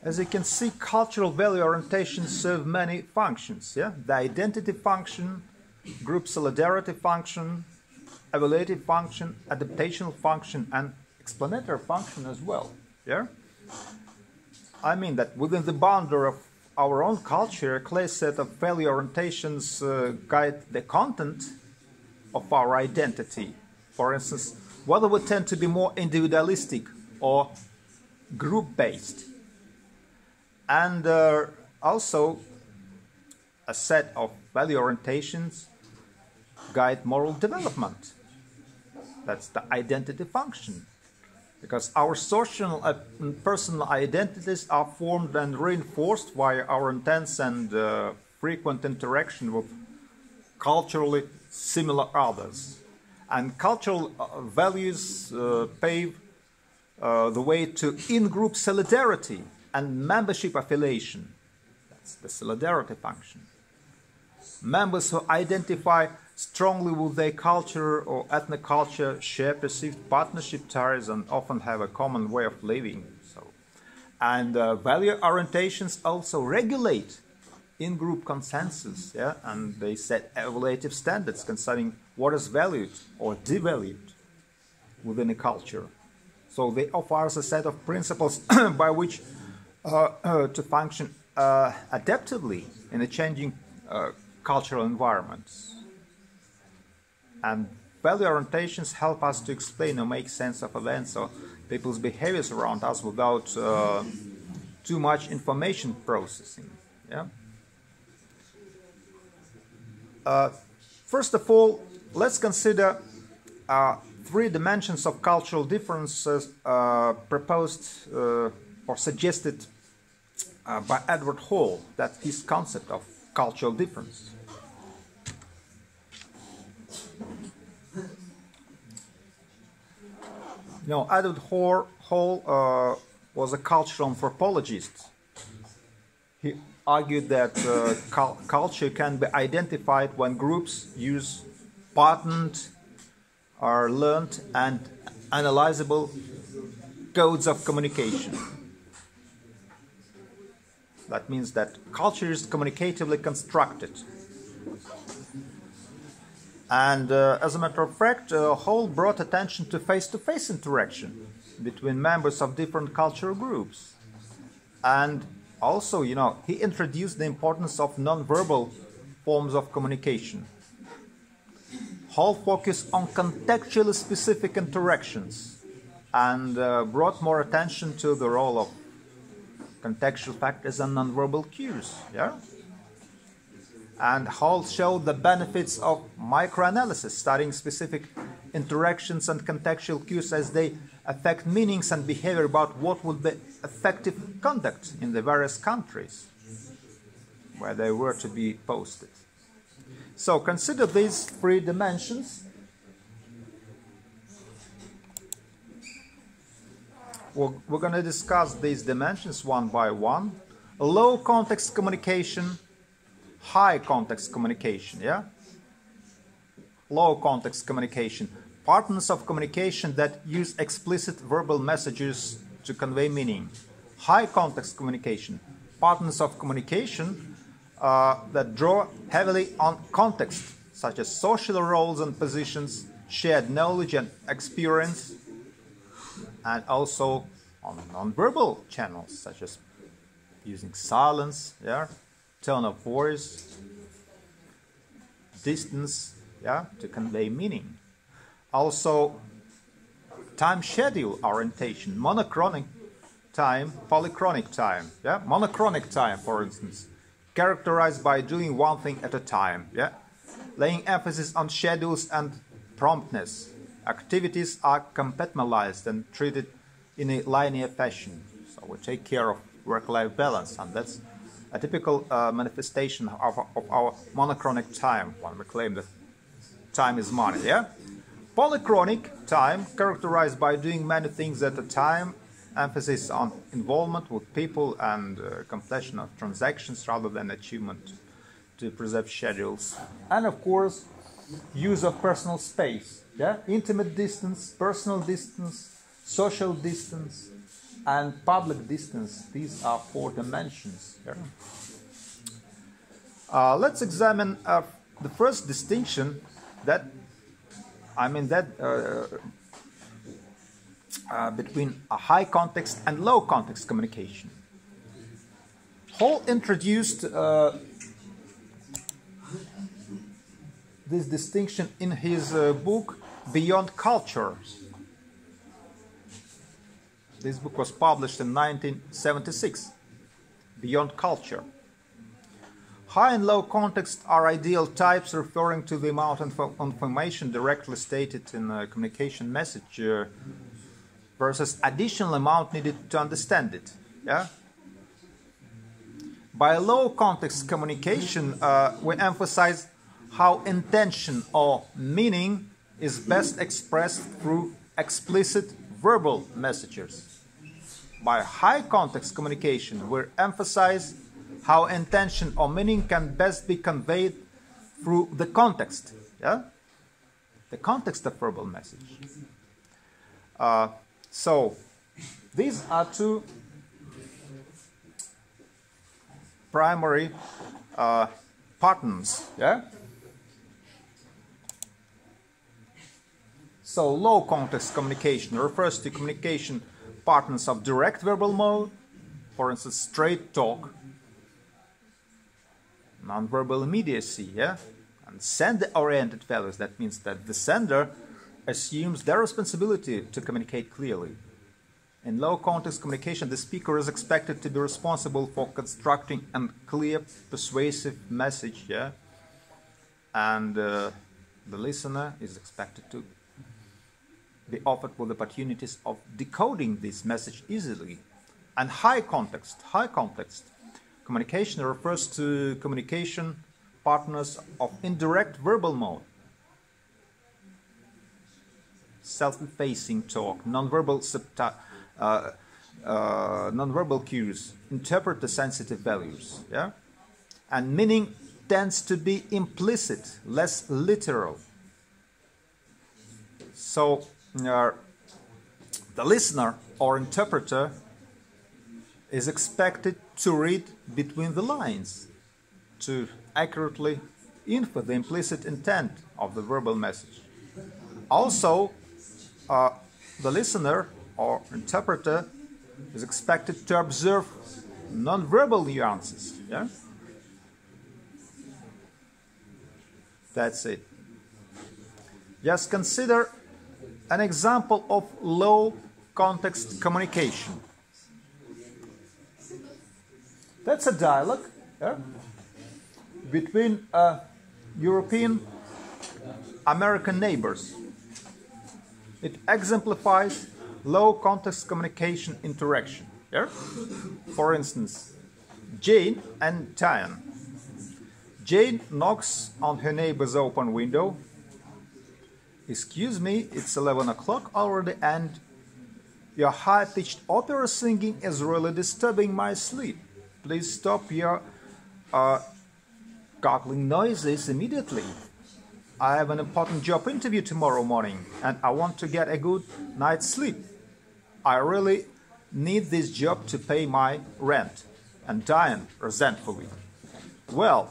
As you can see, cultural value orientations serve many functions. Yeah? The identity function, group solidarity function, evaluative function, adaptational function, and explanatory function as well. Yeah? I mean that within the boundary of our own culture, a clear set of value orientations guide the content of our identity. For instance, whether we tend to be more individualistic or group-based. And also, a set of value orientations guide moral development. That's the identity function. Because our social and personal identities are formed and reinforced via our intense and frequent interaction with culturally similar others. And cultural values pave the way to in-group solidarity and membership affiliation. That's the solidarity function. Members who identify strongly with their culture or ethnic culture share perceived partnership ties and often have a common way of living. And value orientations also regulate in-group consensus, yeah? And they set evaluative standards concerning what is valued or devalued within a culture. So they offer us a set of principles by which to function adaptively in a changing cultural environments. And value orientations help us to explain or make sense of events or people's behaviors around us without too much information processing. Yeah? First of all, let's consider 3 dimensions of cultural differences proposed or suggested by Edward Hall. That's his concept of cultural difference. Edward Hall was a cultural anthropologist. He argued that culture can be identified when groups use patterned, or learned and analyzable codes of communication. That means that culture is communicatively constructed. And as a matter of fact, Hall brought attention to face-to-face interaction between members of different cultural groups. And also, he introduced the importance of non-verbal forms of communication. Hall focused on contextually specific interactions and brought more attention to the role of contextual factors and nonverbal cues. Yeah? And Hall showed the benefits of microanalysis, studying specific interactions and contextual cues as they affect meanings and behavior about what would be effective conduct in the various countries where they were to be posted. So consider these 3 dimensions. We're going to discuss these dimensions one by one. Low context communication, high context communication, yeah? Low context communication. Patterns of communication that use explicit verbal messages to convey meaning. High context communication. Patterns of communication that draw heavily on context, such as social roles and positions, shared knowledge and experience, and also on non-verbal channels, such as using silence, yeah, tone of voice, distance, yeah, to convey meaning. Also, time schedule orientation, monochronic time, polychronic time, yeah, monochronic time, for instance, characterized by doing one thing at a time, yeah, laying emphasis on schedules and promptness. Activities are compartmentalized and treated in a linear fashion, so we take care of work-life balance, and that's a typical manifestation of our monochronic time, when we claim that time is money, yeah? Polychronic time, characterized by doing many things at a time, emphasis on involvement with people and completion of transactions rather than achievement to preserve schedules. And of course, use of personal space, yeah? Intimate distance, personal distance, social distance, and public distance. These are 4 dimensions. Yeah? Let's examine the first distinction between a high context and low context communication. Hall introduced this distinction in his book Beyond Culture. This book was published in 1976. Beyond Culture. High and low context are ideal types referring to the amount of information directly stated in a communication message versus additional amount needed to understand it. Yeah? By low context communication, we emphasize how intention or meaning is best expressed through explicit verbal messages. By high context communication, we emphasize how intention or meaning can best be conveyed through the context, yeah? The context of verbal message. So, these are 2 primary patterns, yeah? So, low context communication refers to communication patterns of direct verbal mode, for instance, straight talk, non-verbal immediacy, yeah? And sender-oriented values. That means that the sender assumes their responsibility to communicate clearly. In low-context communication, the speaker is expected to be responsible for constructing a clear, persuasive message, yeah? And the listener is expected to be offered with opportunities of decoding this message easily. And high context communication refers to communication partners of indirect verbal mode, self-effacing talk, non-verbal cues, interpret the sensitive values, yeah? And meaning tends to be implicit, less literal. So the listener or interpreter is expected to read between the lines to accurately infer the implicit intent of the verbal message. Also, the listener or interpreter is expected to observe non-verbal nuances. Yeah? That's it. Just consider an example of low context communication. That's a dialogue, yeah, between European American neighbors. It exemplifies low context communication interaction. Yeah? For instance, Jane and Diane. Jane knocks on her neighbor's open window. "Excuse me, it's 11 o'clock already and your high-pitched opera singing is really disturbing my sleep. Please stop your gargling noises immediately. I have an important job interview tomorrow morning and I want to get a good night's sleep. I really need this job to pay my rent." And Diane resentfully, "Well,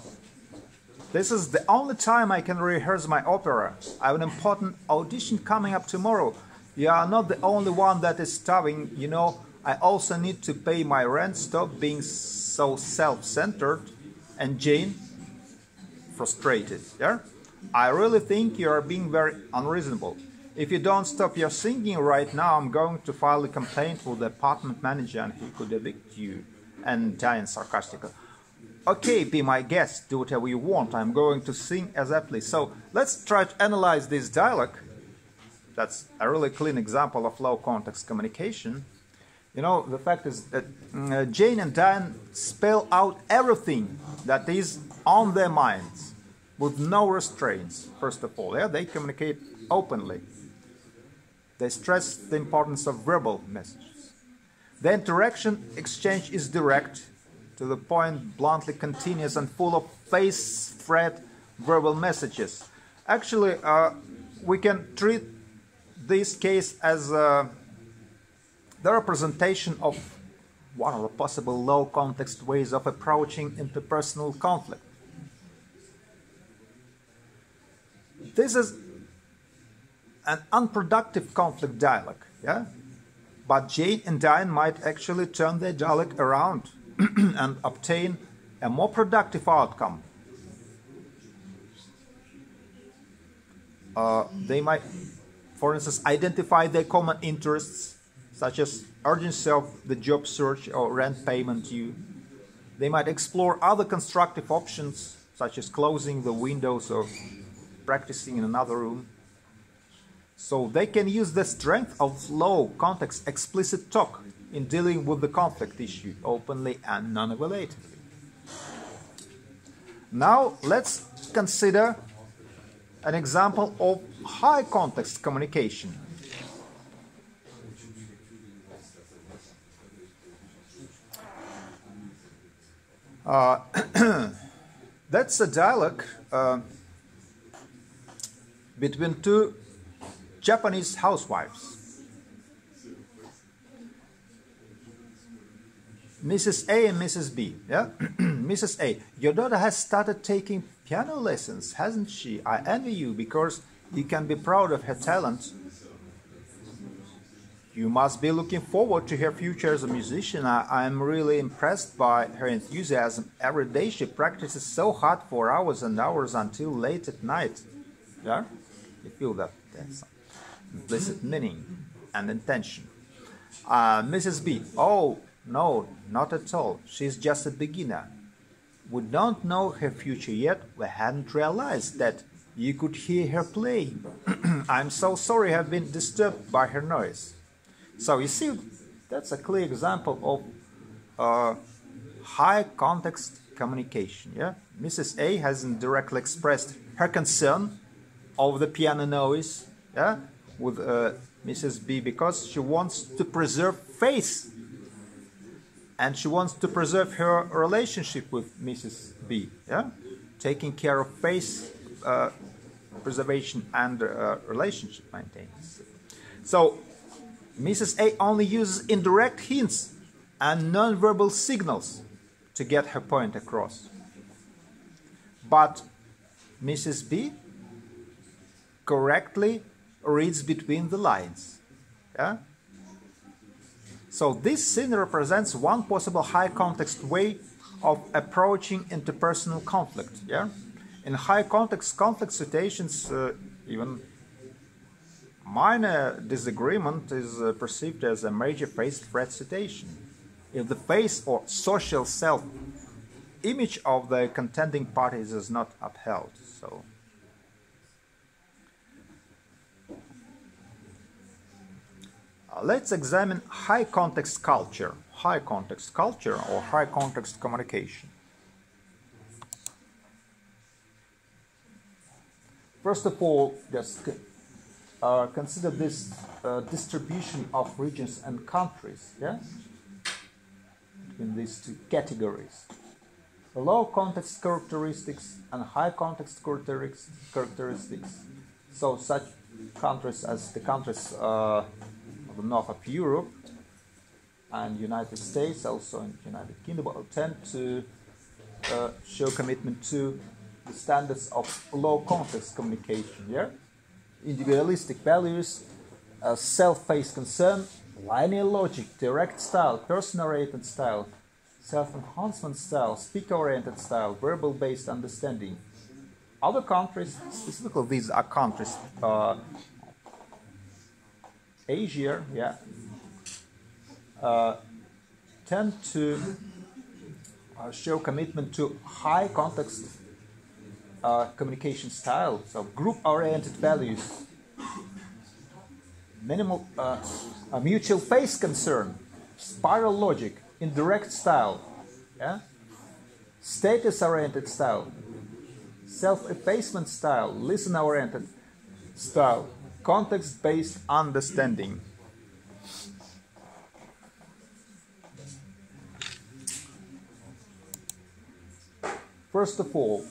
this is the only time I can rehearse my opera. I have an important audition coming up tomorrow. You are not the only one that is starving, you know. I also need to pay my rent. Stop being so self-centered." And Jane, frustrated, yeah? "I really think you are being very unreasonable. If you don't stop your singing right now, I'm going to file a complaint with the apartment manager and he could evict you." And Diane sarcastically, "Okay, be my guest, do whatever you want. I'm going to sing as I please." So let's try to analyze this dialogue. That's a really clean example of low context communication. You know, the fact is that Jane and Diane spell out everything that is on their minds with no restraints, first of all. Yeah? They communicate openly. They stress the importance of verbal messages. The interaction exchange is direct, to the point, bluntly continuous, and full of face-threat verbal messages. Actually, we can treat this case as the representation of one of the possible low-context ways of approaching interpersonal conflict. This is an unproductive conflict dialogue, yeah? But Jane and Diane might actually turn their dialogue around and obtain a more productive outcome. They might, for instance, identify their common interests, such as urgency of the job search or rent payment due. They might explore other constructive options, such as closing the windows or practicing in another room. So they can use the strength of low context explicit talk in dealing with the conflict issue openly and non-evaluatively. Now let's consider an example of high context communication. That's a dialogue between two Japanese housewives, Mrs. A and Mrs. B. Yeah? Mrs. A, your daughter has started taking piano lessons, hasn't she? I envy you because you can be proud of her talent. You must be looking forward to her future as a musician. I'm really impressed by her enthusiasm. Every day she practices so hard for hours and hours until late at night. Yeah? You feel that there's some implicit meaning and intention. Mrs. B, oh, no, not at all. She's just a beginner. We don't know her future yet. We hadn't realized that you could hear her playing. I'm so sorry I've been disturbed by her noise. So you see, that's a clear example of high context communication. Yeah, Mrs. A hasn't directly expressed her concern over the piano noise, yeah, with Mrs. B because she wants to preserve face, and she wants to preserve her relationship with Mrs. B. Yeah, taking care of face preservation and relationship maintenance. So Mrs. A only uses indirect hints and non-verbal signals to get her point across. But Mrs. B correctly reads between the lines. Yeah? So this scene represents one possible high-context way of approaching interpersonal conflict. Yeah? In high-context conflict situations, even minor disagreement is perceived as a major face-threat situation. If the face or social self-image of the contending parties is not upheld. So, let's examine high-context culture. High-context culture or high-context communication. First of all, just consider this distribution of regions and countries, yeah, in these two categories: the low context characteristics and high context characteristics. So such countries as the countries of the north of Europe and United States, also in United Kingdom, tend to show commitment to the standards of low context communication, yeah? Individualistic values, self-based concern, linear logic, direct style, person-oriented style, self-enhancement style, speaker-oriented style, verbal-based understanding. Other countries, specifically these are countries, Asia, yeah, tend to show commitment to high context communication style, so group-oriented values, minimal, mutual face concern, spiral logic, indirect style, yeah? Status-oriented style, self-effacement style, listen-oriented style, context-based understanding. First of all,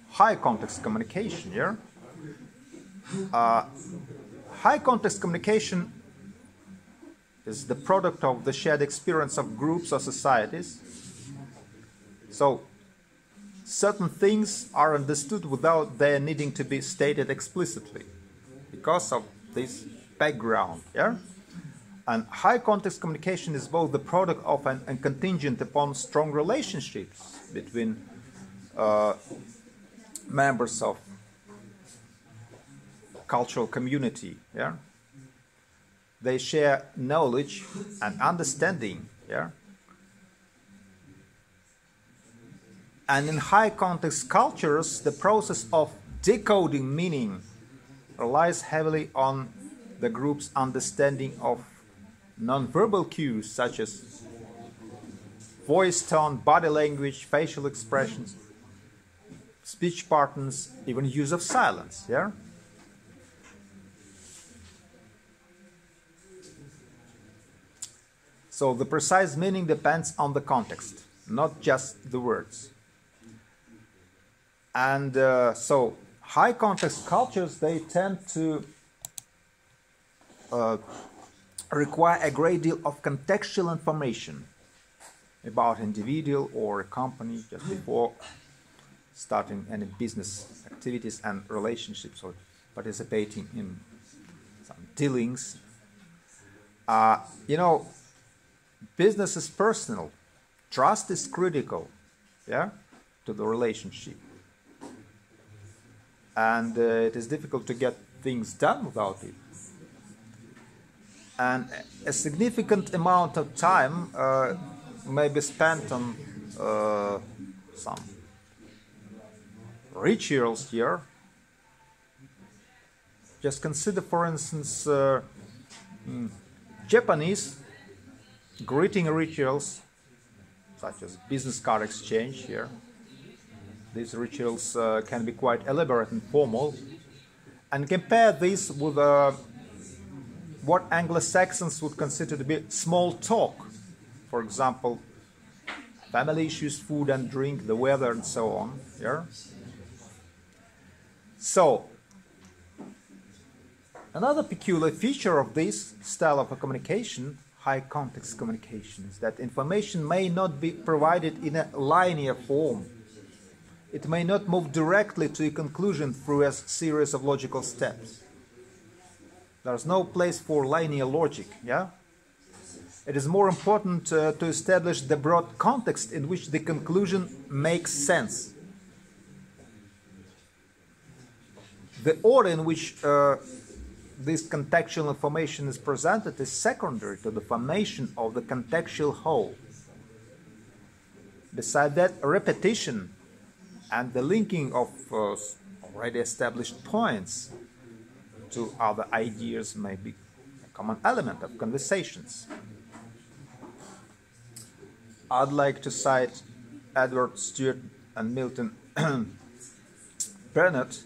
high context communication, yeah? High context communication is the product of the shared experience of groups or societies. So certain things are understood without their needing to be stated explicitly because of this background. Yeah? And high context communication is both the product of and contingent upon strong relationships between members of cultural community. Yeah? They share knowledge and understanding. Yeah? And in high context cultures, the process of decoding meaning relies heavily on the group's understanding of nonverbal cues such as voice tone, body language, facial expressions, speech patterns, even use of silence. Yeah? So the precise meaning depends on the context, not just the words. And so high context cultures, they tend to require a great deal of contextual information about individual or a company just before starting any business activities and relationships or participating in some dealings. You know, business is personal. Trust is critical, yeah, to the relationship. And it is difficult to get things done without it. And a significant amount of time may be spent on some rituals here. Just consider, for instance, Japanese greeting rituals, such as business card exchange here. These rituals can be quite elaborate and formal. And compare this with what Anglo-Saxons would consider to be small talk. For example, family issues, food and drink, the weather, and so on. Yeah? So, another peculiar feature of this style of a communication, high context communication, is that information may not be provided in a linear form. It may not move directly to a conclusion through a series of logical steps. There's no place for linear logic, yeah? It is more important to establish the broad context in which the conclusion makes sense. The order in which this contextual information is presented is secondary to the formation of the contextual whole. Besides that, repetition and the linking of already established points to other ideas may be a common element of conversations. I'd like to cite Edward Stewart and Milton Burnett.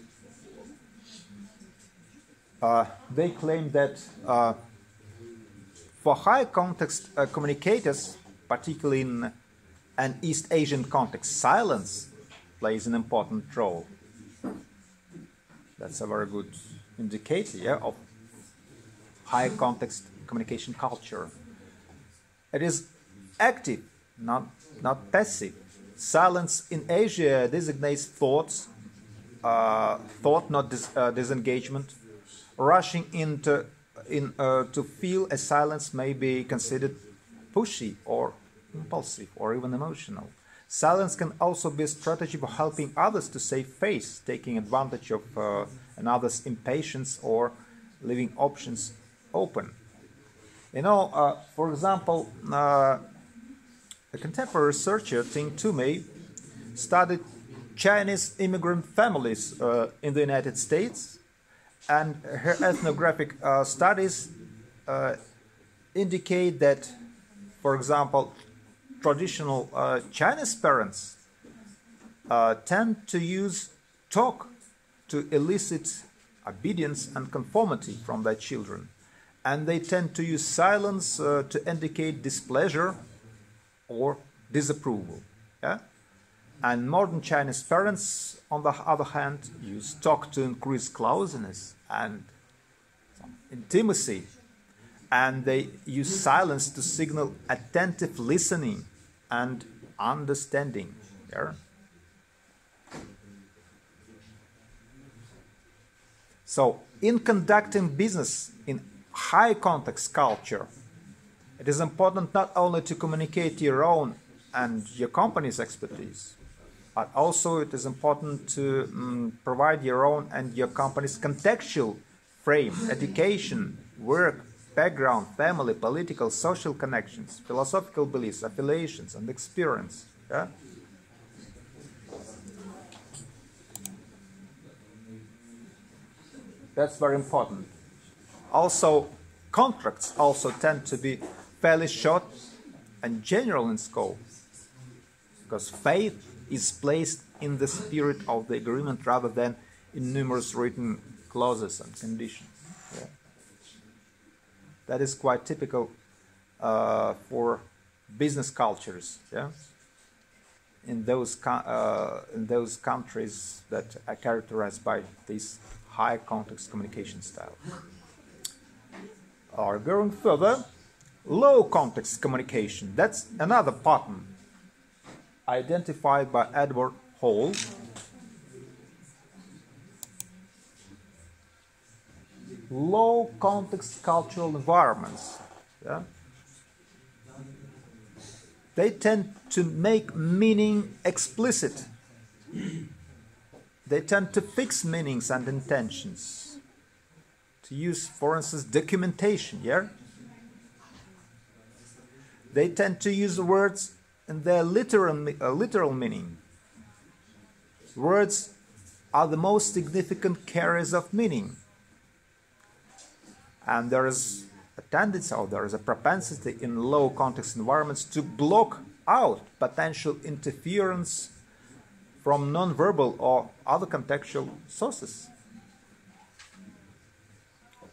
They claim that for high context communicators, particularly in an East Asian context, silence plays an important role. That's a very good indicator, yeah, of high context communication culture. It is active, not passive. Silence in Asia designates thought, not disengagement. Rushing to feel a silence may be considered pushy or impulsive or even emotional. Silence can also be a strategy for helping others to save face, taking advantage of another's impatience or leaving options open. You know, for example, a contemporary researcher, Ting Tumei, studied Chinese immigrant families in the United States, and her ethnographic studies indicate that, for example, traditional Chinese parents tend to use talk to elicit obedience and conformity from their children, and they tend to use silence to indicate displeasure or disapproval. Yeah? And modern Chinese parents, on the other hand, use talk to increase closeness and intimacy. and they use silence to signal attentive listening and understanding. Yeah? So, in conducting business in high context culture, it is important not only to communicate your own and your company's expertise, but also it is important to provide your own and your company's contextual frame, education, work, background, family, political, social connections, philosophical beliefs, affiliations, and experience. Yeah? That's very important. Also, contracts also tend to be fairly short and general in scope, because faith is placed in the spirit of the agreement rather than in numerous written clauses and conditions. Yeah. That is quite typical for business cultures. Yeah. In those countries that are characterized by this high context communication style. Or going further, low context communication. That's another pattern identified by Edward Hall. Low context cultural environments. Yeah? They tend to make meaning explicit. They tend to fix meanings and intentions. To use, for instance, documentation, yeah? They tend to use words in their literal meaning. Words are the most significant carriers of meaning. And there is a tendency, or there is a propensity in low context environments to block out potential interference from non-verbal or other contextual sources.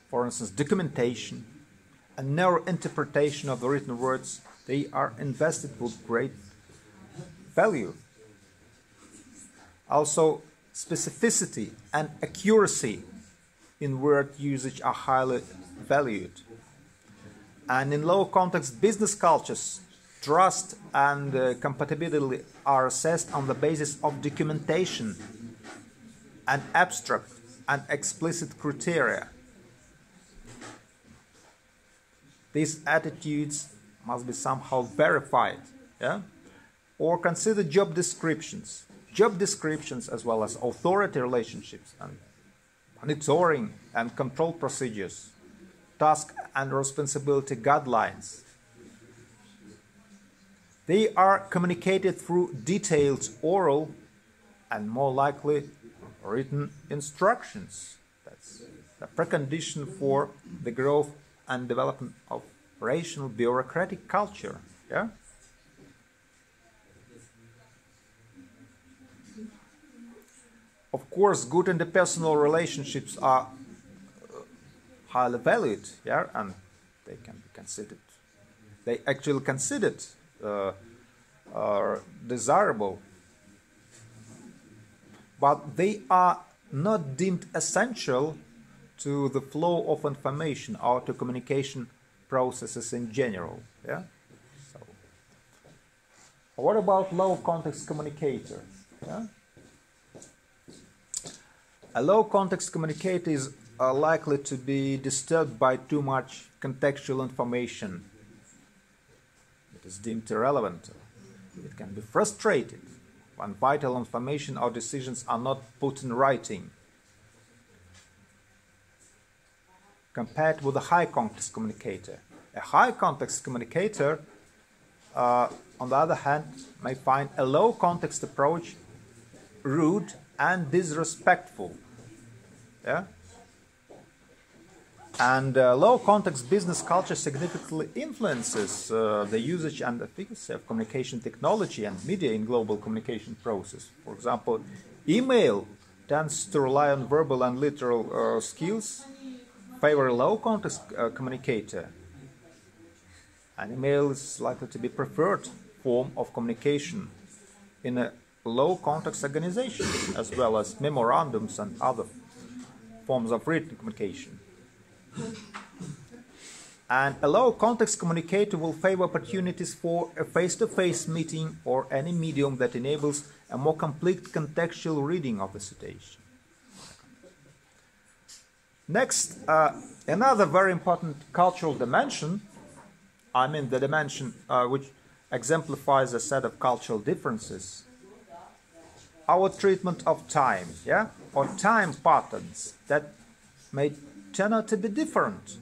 For instance, documentation and narrow interpretation of the written words, they are invested with great value. Also, specificity and accuracy in word usage are highly valued. And in low context business cultures, trust and compatibility are assessed on the basis of documentation and abstract and explicit criteria. These attitudes must be somehow verified, yeah? Or consider job descriptions. Job descriptions as well as authority relationships and monitoring and control procedures, task and responsibility guidelines. They are communicated through detailed oral and more likely written instructions. That's a precondition for the growth and development of rational bureaucratic culture. Yeah? Of course, good interpersonal relationships are highly valued, yeah, and they can be considered. They actually considered desirable, but they are not deemed essential to the flow of information or to communication processes in general. Yeah. So, what about low context communicator? Yeah? A low context communicator is likely to be disturbed by too much contextual information. It is deemed irrelevant. It can be frustrated when vital information or decisions are not put in writing. Compared with a high context communicator. A high context communicator, on the other hand, may find a low context approach rude and disrespectful. Yeah? And low context business culture significantly influences the usage and efficacy of communication technology and media in global communication process. For example, email tends to rely on verbal and literal skills, favor a low context communicator. And email is likely to be preferred form of communication in a low context organization, as well as memorandums and other forms of written communication. And a low context communicator will favor opportunities for a face-to-face meeting or any medium that enables a more complete contextual reading of the situation. Next, another very important cultural dimension, I mean the dimension which exemplifies a set of cultural differences, our treatment of time, yeah, or time patterns that may turn out to be different,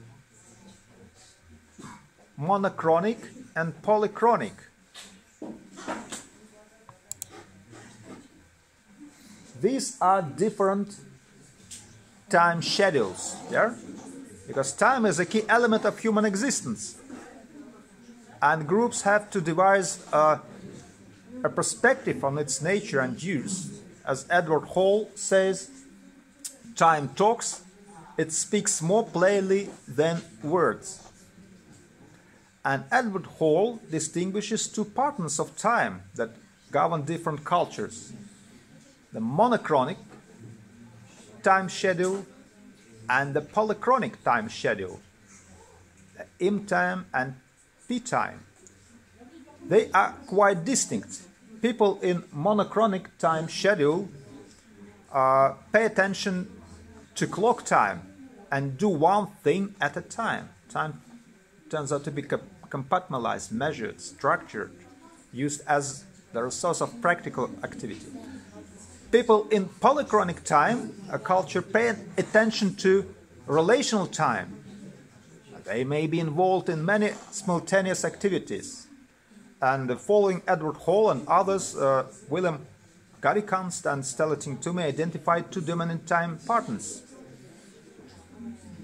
monochronic and polychronic. These are different time schedules, yeah? Because time is a key element of human existence. And groups have to devise a perspective on its nature and use. As Edward Hall says, time talks, it speaks more plainly than words. And Edward Hall distinguishes two patterns of time that govern different cultures: the monochronic time schedule and the polychronic time schedule, the im time and p time. They are quite distinct. People in monochronic time schedule pay attention to clock time and do one thing at a time. Time turns out to be compartmentalized, measured, structured, used as the resource of practical activity. People in polychronic time, a culture, pay attention to relational time. They may be involved in many simultaneous activities. And following Edward Hall and others, William Garricanst and Stellarting Toomey identified two dominant time patterns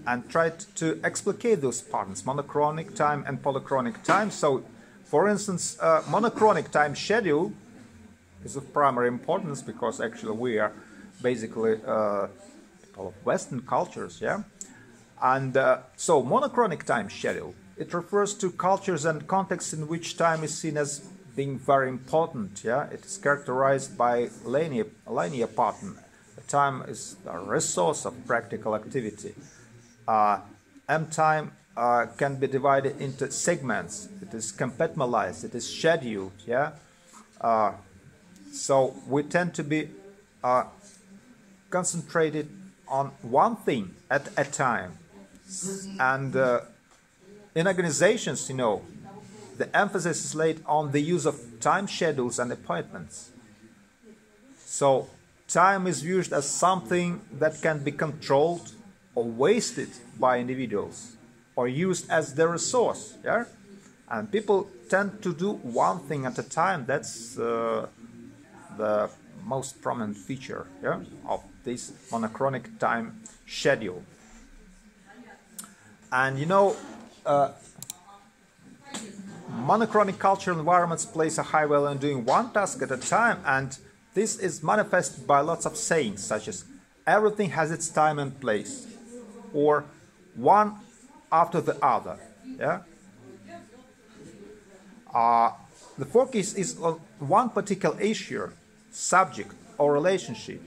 and tried to explicate those patterns, monochronic time and polychronic time. So, for instance, monochronic time schedule is of primary importance because actually we are basically people of Western cultures, yeah? And so monochronic time schedule, it refers to cultures and contexts in which time is seen as being very important, yeah? It is characterized by linear pattern. The time is a resource of practical activity. M time can be divided into segments. It is compartmentalized, it is scheduled, yeah? So we tend to be concentrated on one thing at a time. And in organizations, you know, the emphasis is laid on the use of time schedules and appointments. So time is viewed as something that can be controlled or wasted by individuals or used as the resource, yeah? And people tend to do one thing at a time. That's the most prominent feature, yeah, of this monochronic time schedule. And you know, monochronic cultural environments place a high value on doing one task at a time, and this is manifested by lots of sayings such as everything has its time and place, or one after the other, yeah. The focus is on one particular issue, subject or relationship,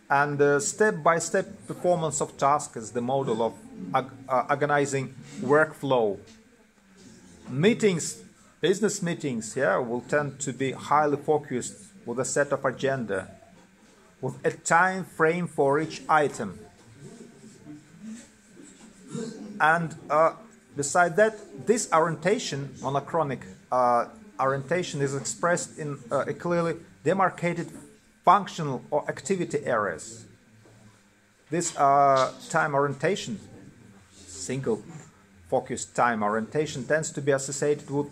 and the step-by-step performance of tasks is the model of organizing workflow. Meetings, business meetings, yeah, will tend to be highly focused with a set of agenda, with a time frame for each item. And beside that, this orientation, monochronic orientation, is expressed in a clearly demarcated functional or activity areas. This time orientation, single focused time orientation, tends to be associated with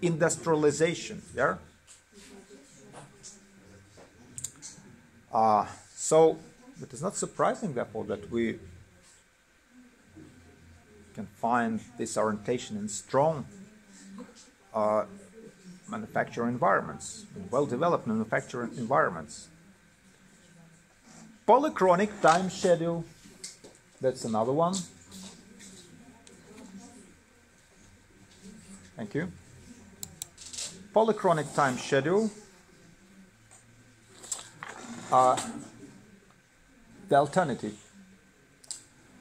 industrialization, yeah? So it is not surprising, therefore, that we can find this orientation in strong manufacturing environments, well-developed manufacturing environments. Polychronic time schedule, that's another one. Thank you. Polychronic time schedule. The alternative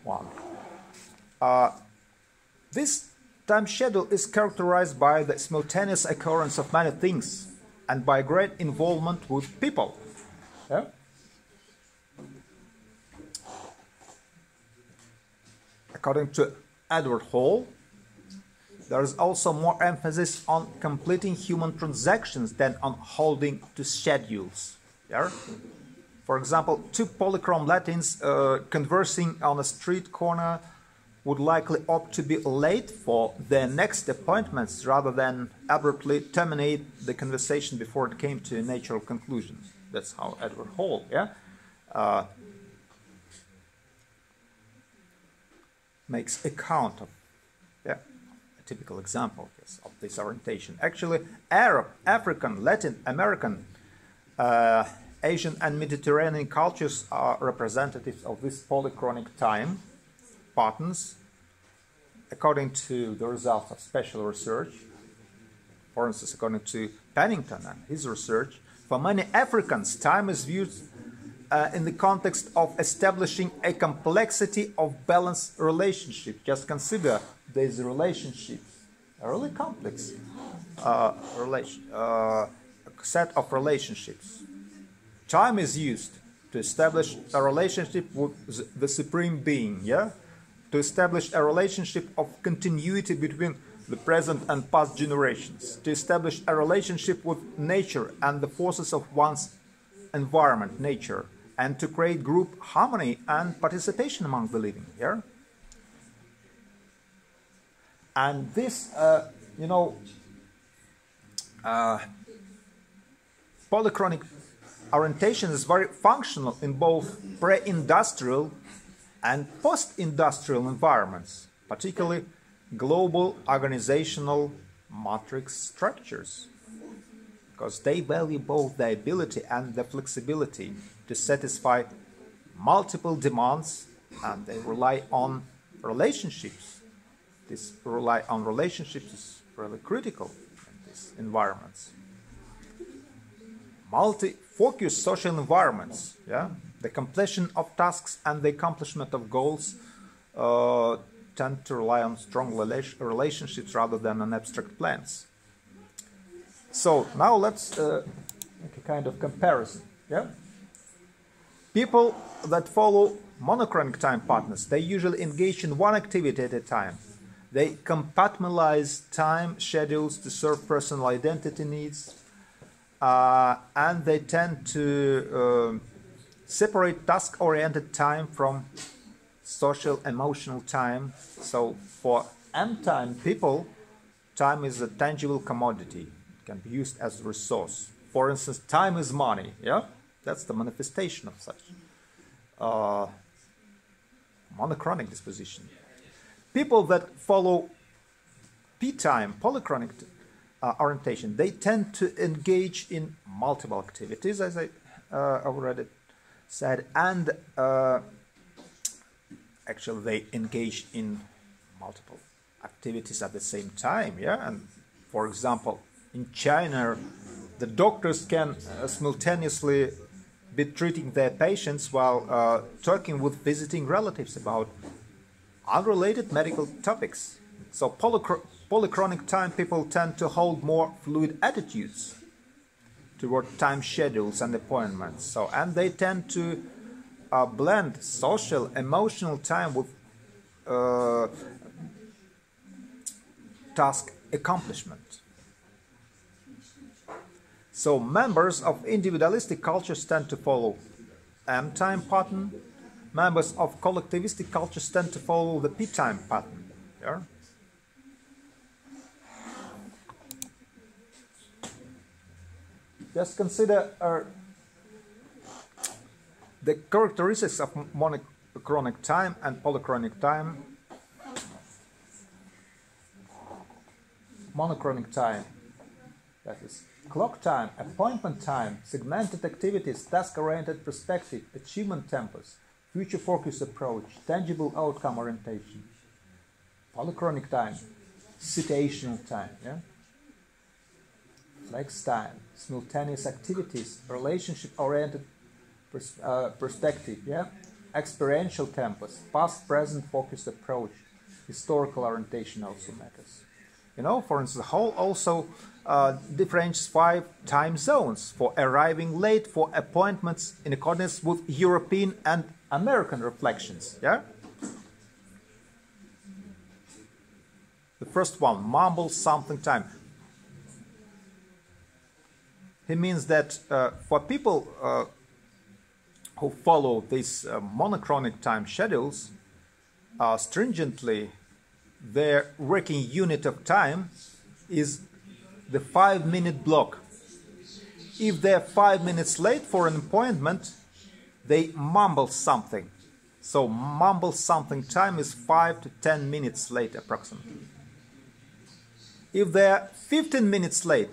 one. This time schedule is characterized by the simultaneous occurrence of many things and by great involvement with people. Yeah? According to Edward Hall, there is also more emphasis on completing human transactions than on holding to schedules. Yeah? For example, two polychrome Latins conversing on a street corner would likely opt to be late for their next appointments rather than abruptly terminate the conversation before it came to a natural conclusion. That's how Edward Hall, makes account of, a typical example of this orientation. Actually, Arab, African, Latin American, Asian and Mediterranean cultures are representatives of this polychronic time patterns according to the results of special research. For instance, according to Pennington and his research, for many Africans, time is viewed in the context of establishing a complexity of balanced relationships. Just consider these relationships, a really complex set of relationships. Time is used to establish a relationship with the Supreme Being, to establish a relationship of continuity between the present and past generations, to establish a relationship with nature and the forces of one's environment, nature, and to create group harmony and participation among the living. And this, polychronic orientation is very functional in both pre-industrial and post-industrial environments, particularly global organizational matrix structures, because they value both the ability and the flexibility to satisfy multiple demands, and they rely on relationships. This rely on relationships is really critical in these environments. Multi-focused social environments, the completion of tasks and the accomplishment of goals tend to rely on strong relationships rather than on abstract plans. So now let's make a kind of comparison. People that follow monochronic time patterns, they usually engage in one activity at a time. They compartmentalize time schedules to serve personal identity needs, and they tend to separate task-oriented time from social emotional time. So for M-time people, time is a tangible commodity. It can be used as a resource. For instance, time is money. That's the manifestation of such monochronic disposition. People that follow P-time, polychronic orientation, they tend to engage in multiple activities, as I already said, and actually they engage in multiple activities at the same time. And for example, in China, the doctors can simultaneously be treating their patients while talking with visiting relatives about unrelated medical topics. So polychronic time people tend to hold more fluid attitudes toward time schedules and appointments. And they tend to blend social, emotional time with task accomplishment. So members of individualistic cultures tend to follow M-time pattern. Members of collectivistic cultures tend to follow the P-time pattern. Just consider the characteristics of monochronic time and polychronic time. Monochronic time, that is clock time, appointment time, segmented activities, task-oriented perspective, achievement tempos, future-focused approach, tangible outcome orientation. Polychronic time, situational time, flex time, simultaneous activities, relationship-oriented perspective, experiential tempos, past-present focused approach, historical orientation also matters. You know, for instance, the whole also differentiates 5 time zones for arriving late for appointments in accordance with European and American reflections. Yeah. The first one, mumble something time. He means that for people who follow these monochronic time schedules stringently, their working unit of time is the 5-minute block. If they're 5 minutes late for an appointment, they mumble something. So mumble something time is 5 to 10 minutes late approximately. If they're 15 minutes late,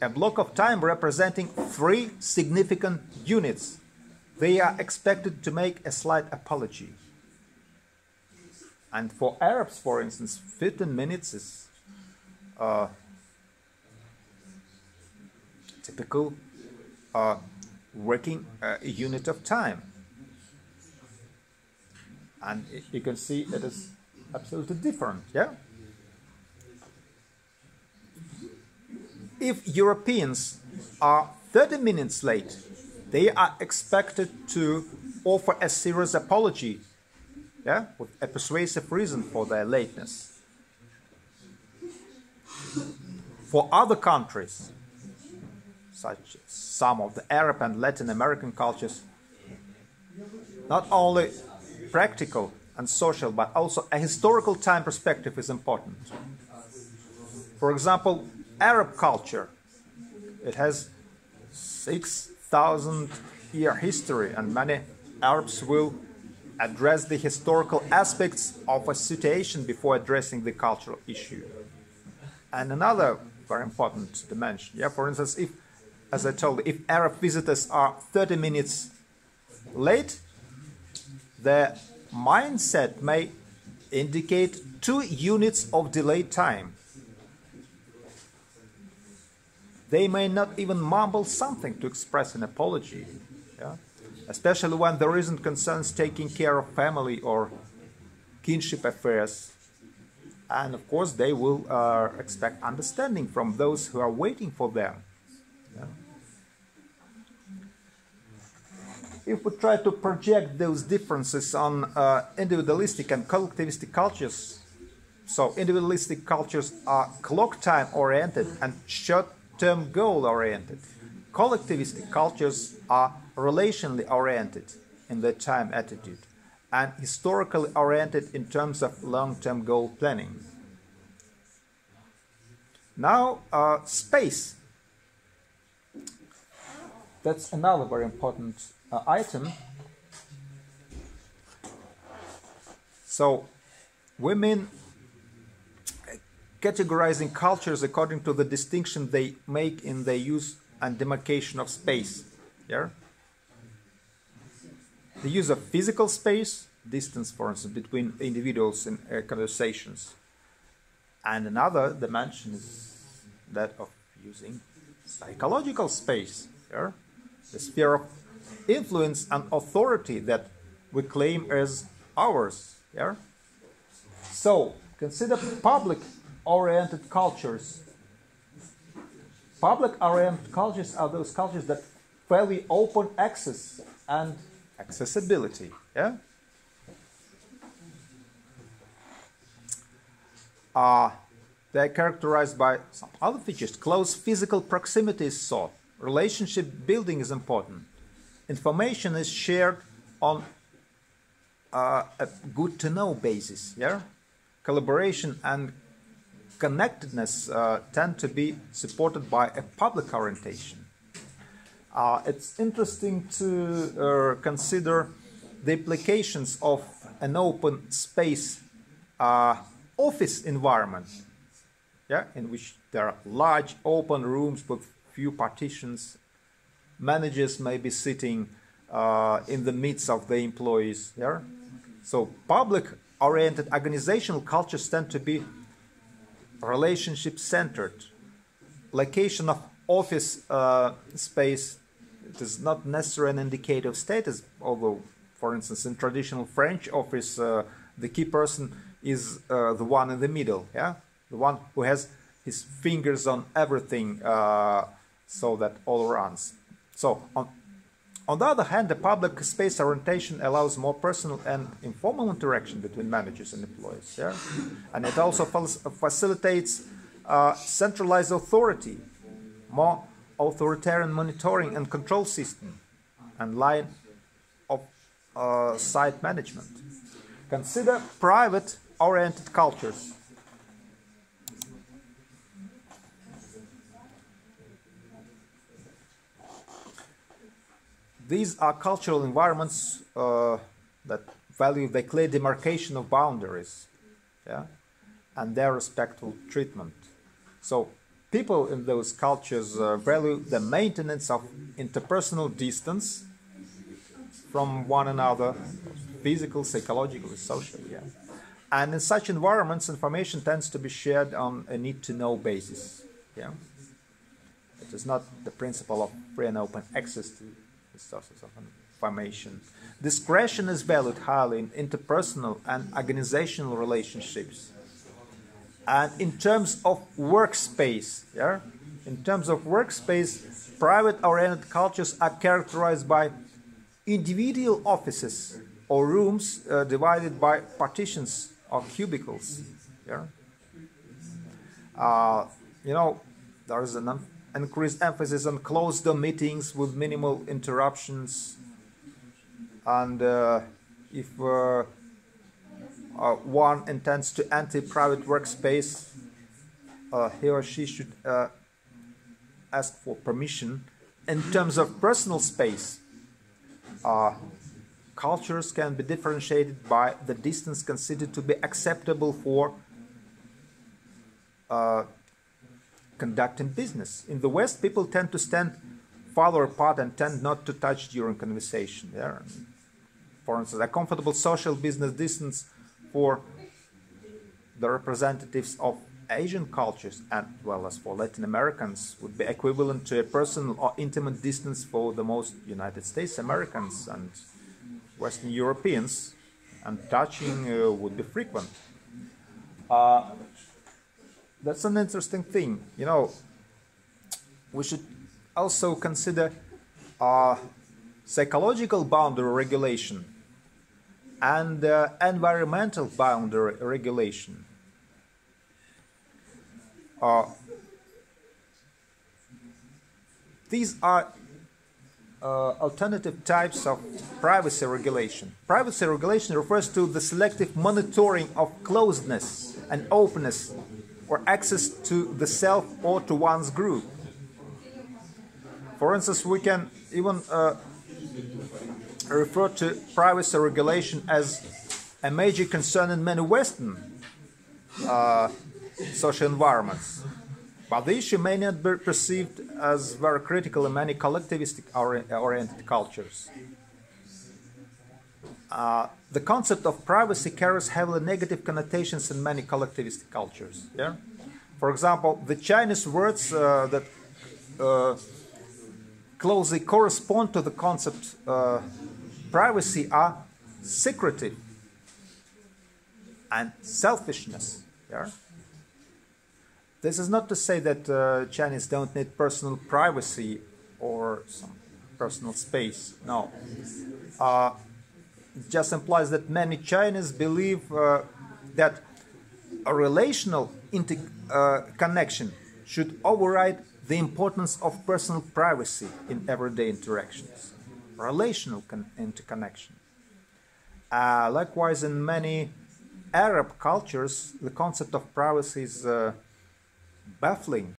a block of time representing 3 significant units, they are expected to make a slight apology. And for Arabs, for instance, 15 minutes is typical working unit of time. And you can see it is absolutely different, yeah? If Europeans are 30 minutes late, they are expected to offer a serious apology, yeah, with a persuasive reason for their lateness. For other countries, such as some of the Arab and Latin American cultures, not only practical and social, but also a historical time perspective is important. For example, Arab culture, it has 6,000-year history, and many Arabs will address the historical aspects of a situation before addressing the cultural issue. And another very important dimension, yeah, for instance, if, as I told you, if Arab visitors are 30 minutes late, their mindset may indicate 2 units of delayed time. They may not even mumble something to express an apology, yeah? Especially when the reason concerns taking care of family or kinship affairs. And of course, they will expect understanding from those who are waiting for them. Yeah? If we try to project those differences on individualistic and collectivistic cultures, so individualistic cultures are clock time oriented and short-term goal oriented. Collectivistic cultures are relationally oriented in their time attitude and historically oriented in terms of long-term goal planning. Now, space. That's another very important item. So, women categorizing cultures according to the distinction they make in their use and demarcation of space. Yeah? The use of physical space, distance, for instance, between individuals in conversations. And another dimension is that of using psychological space. Yeah? The sphere of influence and authority that we claim as ours. Yeah? So, consider public-oriented cultures. Public-oriented cultures are those cultures that value open access and accessibility. Yeah? They're characterized by some other features. Close physical proximity is sought. Relationship building is important. Information is shared on a good-to-know basis. Yeah? Collaboration and connectedness tend to be supported by a public orientation. It's interesting to consider the implications of an open space office environment, yeah, in which there are large open rooms with few partitions. Managers may be sitting in the midst of the employees. Yeah? So public-oriented organizational cultures tend to be relationship-centered. Location of office space is not necessarily an indicator of status, although, for instance, in traditional French office, the key person is the one in the middle, yeah, the one who has his fingers on everything, so that all runs. So on the other hand, the public space orientation allows more personal and informal interaction between managers and employees, yeah, and it also facilitates centralized authority, more authoritarian monitoring and control system, and line of site management. Consider private-oriented cultures. These are cultural environments that value the clear demarcation of boundaries, yeah, and their respectful treatment. So people in those cultures value the maintenance of interpersonal distance from one another, physical, psychological, social, yeah. And in such environments, information tends to be shared on a need-to-know basis, yeah. It is not the principle of free and open access to sources of information. Discretion is valued highly in interpersonal and organizational relationships. And in terms of workspace, yeah, in terms of workspace, private-oriented cultures are characterized by individual offices or rooms divided by partitions or cubicles. Yeah. You know, there is an increased emphasis on closed-door meetings with minimal interruptions, and if one intends to enter private workspace, he or she should ask for permission. In terms of personal space, cultures can be differentiated by the distance considered to be acceptable for conducting business. In the West, people tend to stand farther apart and tend not to touch during conversation. Yeah? For instance, a comfortable social business distance for the representatives of Asian cultures, as well as for Latin Americans, would be equivalent to a personal or intimate distance for the most United States Americans and Western Europeans, and touching would be frequent. That's an interesting thing. You know, we should also consider psychological boundary regulation and environmental boundary regulation. These are alternative types of privacy regulation. Privacy regulation refers to the selective monitoring of closeness and openness or access to the self or to one's group. For instance, we can even refer to privacy regulation as a major concern in many Western social environments. But the issue may not be perceived as very critical in many collectivistic-oriented cultures. The concept of privacy carries heavily negative connotations in many collectivistic cultures. Yeah? For example, the Chinese words that closely correspond to the concept privacy are secretive and selfishness. Yeah? This is not to say that Chinese don't need personal privacy or some personal space. No. It just implies that many Chinese believe that a relational connection should override the importance of personal privacy in everyday interactions. Relational interconnection. Likewise, in many Arab cultures, the concept of privacy is baffling